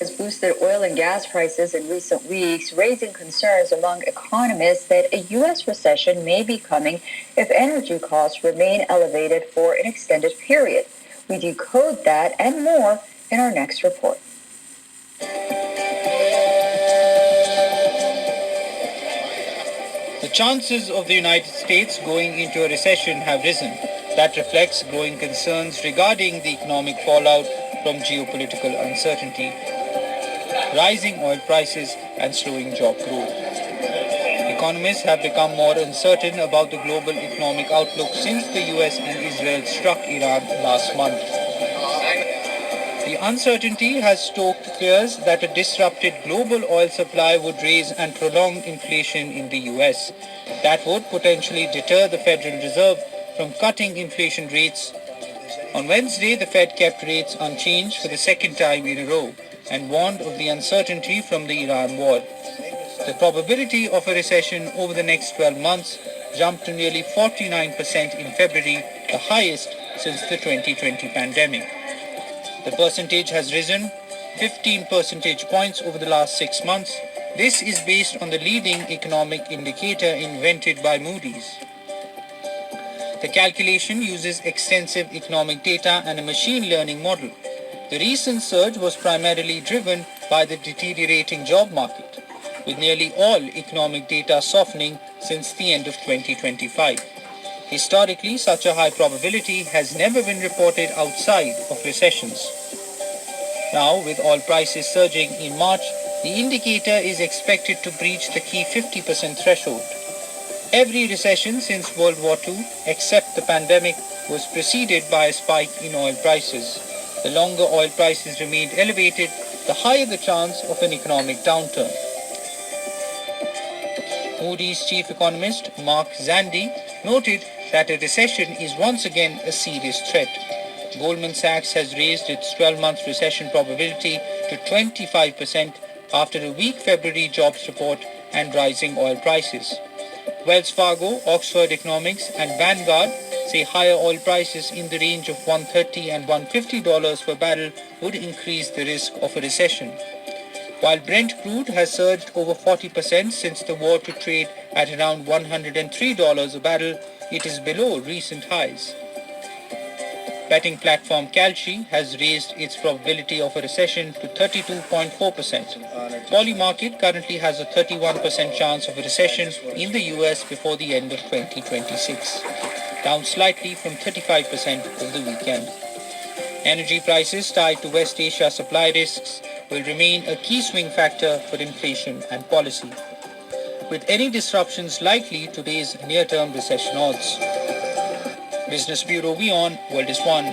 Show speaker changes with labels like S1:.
S1: has boosted oil and gas prices in recent weeks, raising concerns among economists that a U.S. recession may be coming if energy costs remain elevated for an extended period. We decode that and more in our next report.
S2: The chances of the United States going into a recession have risen. That reflects growing concerns regarding the economic fallout from geopolitical uncertainty, rising oil prices, and slowing job growth. Economists have become more uncertain about the global economic outlook since the US and Israel struck Iran last month. The uncertainty has stoked fears that a disrupted global oil supply would raise and prolong inflation in the US. That would potentially deter the Federal Reserve from cutting inflation rates. On Wednesday, the Fed kept rates unchanged for the second time in a row and warned of the uncertainty from the Iran war. The probability of a recession over the next 12 months jumped to nearly 49% in February, the highest since the 2020 pandemic. The percentage has risen 15 percentage points over the last 6 months. This is based on the leading economic indicator invented by Moody's. The calculation uses extensive economic data and a machine learning model. The recent surge was primarily driven by the deteriorating job market, with nearly all economic data softening since the end of 2025. Historically, such a high probability has never been reported outside of recessions. Now, with oil prices surging in March, the indicator is expected to breach the key 50% threshold. Every recession since World War II, except the pandemic, was preceded by a spike in oil prices. The longer oil prices remained elevated, the higher the chance of an economic downturn. Moody's chief economist, Mark Zandi, noted that a recession is once again a serious threat. Goldman Sachs has raised its 12-month recession probability to 25% after a weak February jobs report and rising oil prices. Wells Fargo, Oxford Economics, and Vanguard say higher oil prices in the range of $130 and $150 per barrel would increase the risk of a recession. While Brent crude has surged over 40% since the war to trade at around $103 a barrel, it is below recent highs. Betting platform Kalshi has raised its probability of a recession to 32.4%. Polymarket currently has a 31% chance of a recession in the US before the end of 2026, down slightly from 35% over the weekend. Energy prices tied to West Asia supply risks will remain a key swing factor for inflation and policy, with any disruptions likely to raise near-term recession odds. Business Bureau WION, World is One.